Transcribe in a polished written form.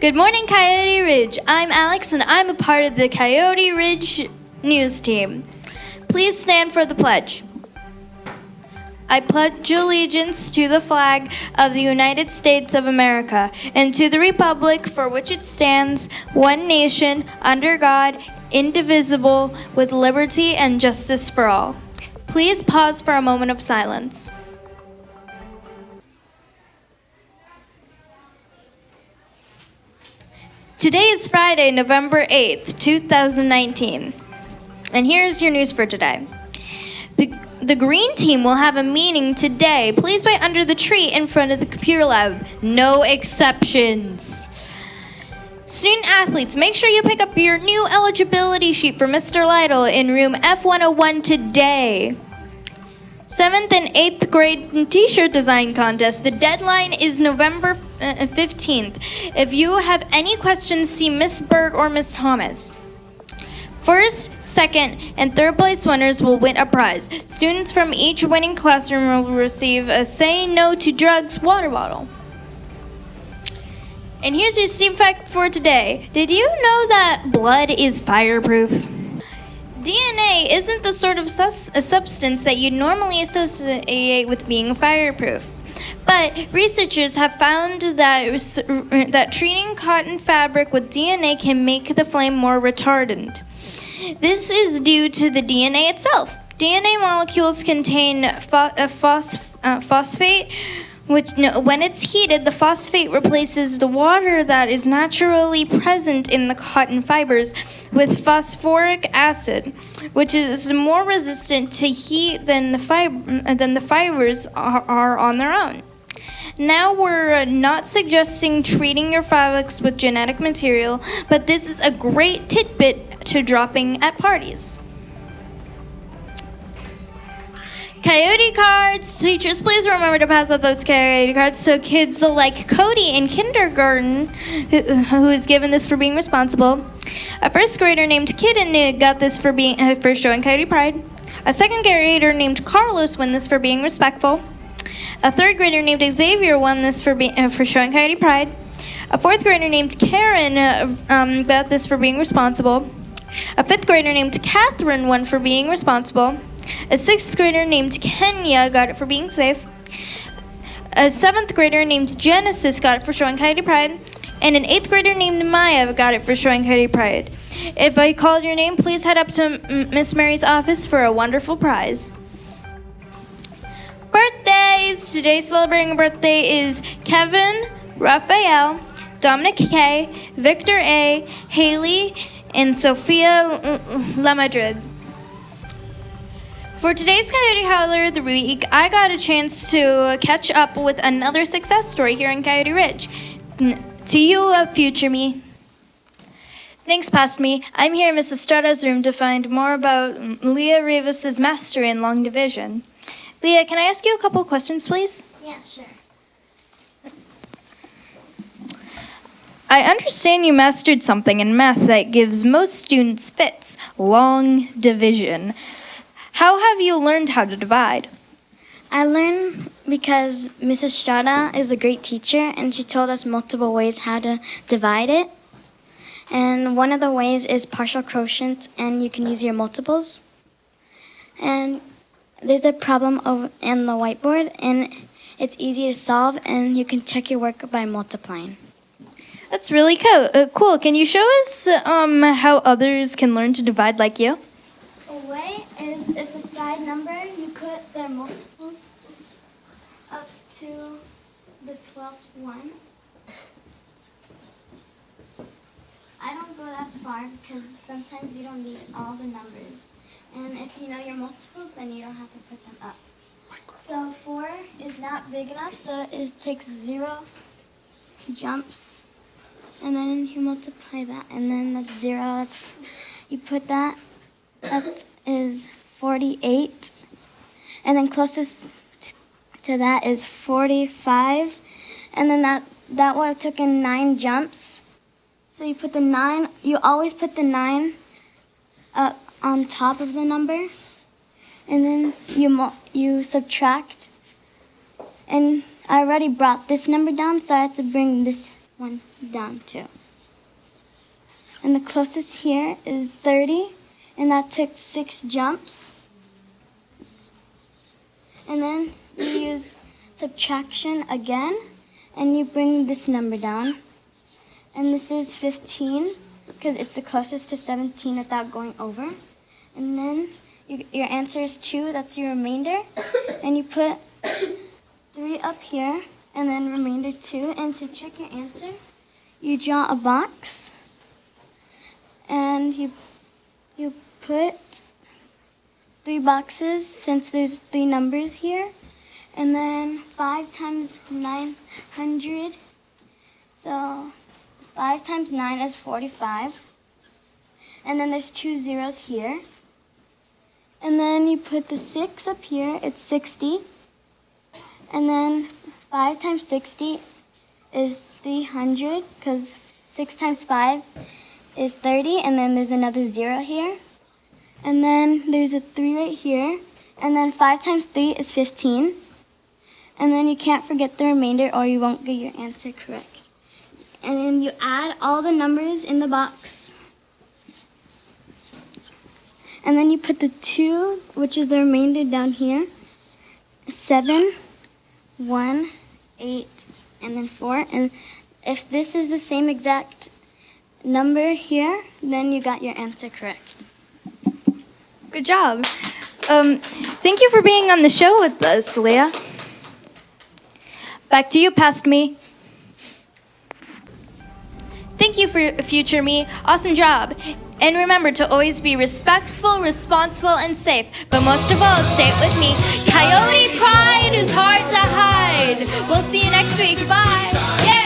Good morning, Coyote Ridge. I'm Alex, and I'm a part of the Coyote Ridge news team. Please stand for the pledge. I pledge allegiance to the flag of the United States of America and to the republic for which it stands, one nation, under God, indivisible, with liberty and justice for all. Please pause for a moment of silence. Today is Friday, November 8th, 2019. And here's your news for today. The green team will have a meeting today. Please wait under the tree in front of the computer lab. No exceptions. Student athletes, make sure you pick up your new eligibility sheet for Mr. Lytle in room F101 today. 7th and 8th grade t-shirt design contest. The deadline is November 15th. If you have any questions, see Miss Berg or Miss Thomas. First, second, and third place winners will win a prize. Students from each winning classroom will receive a Say No to Drugs water bottle. And here's your STEAM fact for today. Did you know that blood is fireproof? DNA isn't the sort of substance that you normally associate with being fireproof. But researchers have found that treating cotton fabric with DNA can make the flame more retardant. This is due to the DNA itself. DNA molecules contain phosphate, which, when it's heated, the phosphate replaces the water that is naturally present in the cotton fibers with phosphoric acid, which is more resistant to heat than the fibers are on their own. Now, we're not suggesting treating your fabrics with genetic material, but this is a great tidbit to dropping at parties. Coyote cards. Teachers, please remember to pass out those Coyote cards so kids like Cody in kindergarten, who is given this for being responsible. A first grader named Kitten got this for showing Coyote pride. A second grader named Carlos won this for being respectful. A third grader named Xavier won this for showing Coyote pride. A fourth grader named Karen got this for being responsible. A fifth grader named Catherine won for being responsible. A sixth grader named Kenya got it for being safe. A seventh grader named Genesis got it for showing Coyote pride. And an eighth grader named Maya got it for showing Coyote pride. If I called your name, please head up to Miss Mary's office for a wonderful prize. Birthdays! Today celebrating a birthday is Kevin, Raphael, Dominic K, Victor A, Haley, and Sophia Lamadrid. For today's Coyote Howler of the Week, I got a chance to catch up with another success story here in Coyote Ridge. To you, future me. Thanks, past me. I'm here in Miss Estrada's room to find more about Leah Rivas' mastery in long division. Leah, can I ask you a couple questions, please? Yeah, sure. I understand you mastered something in math that gives most students fits, long division. How have you learned how to divide? I learned because Mrs. Estrada is a great teacher, and she told us multiple ways how to divide it. And one of the ways is partial quotient, and you can use your multiples. And there's a problem in the whiteboard, and it's easy to solve, and you can check your work by multiplying. That's really cool. Can you show us how others can learn to divide like you? A way is if a side number, you put their multiples up to the 12th one. I don't go that far because sometimes you don't need all the numbers. And if you know your multiples, then you don't have to put them up. So 4 is not big enough, so it takes 0 jumps. And then you multiply that, and then that's 0. You put that, that is 48. And then closest to that is 45. And then that would have taken 9 jumps. So you put the 9, you always put the 9 up on top of the number, and then you subtract. And I already brought this number down, so I had to bring this 1 down 2. And the closest here is 30, and that took 6 jumps. And then you use subtraction again, and you bring this number down. And this is 15, because it's the closest to 17 without going over. And then your answer is 2, that's your remainder. And you put 3 up here, and then remainder 2. And to check your answer, you draw a box, and you put 3 boxes, since there's 3 numbers here. And then 5 times 900, so 5 times 9 is 45. And then there's 2 zeros here. And then you put the 6 up here, it's 60. And then 5 times 60 is 300, because 6 times 5 is 30, and then there's another 0 here. And then there's a 3 right here. And then 5 times 3 is 15. And then you can't forget the remainder or you won't get your answer correct. And then you add all the numbers in the box. And then you put the 2, which is the remainder, down here. 7, 1, 8, and then 4. And if this is the same exact number here, then you got your answer correct. Good job. Thank you for being on the show with us, Leah. Back to you, past me. Thank you for future me. Awesome job. And remember to always be respectful, responsible, and safe. But most of all, say it with me. Coyote pride is hard to hide. We'll see you next week. Bye. Yay!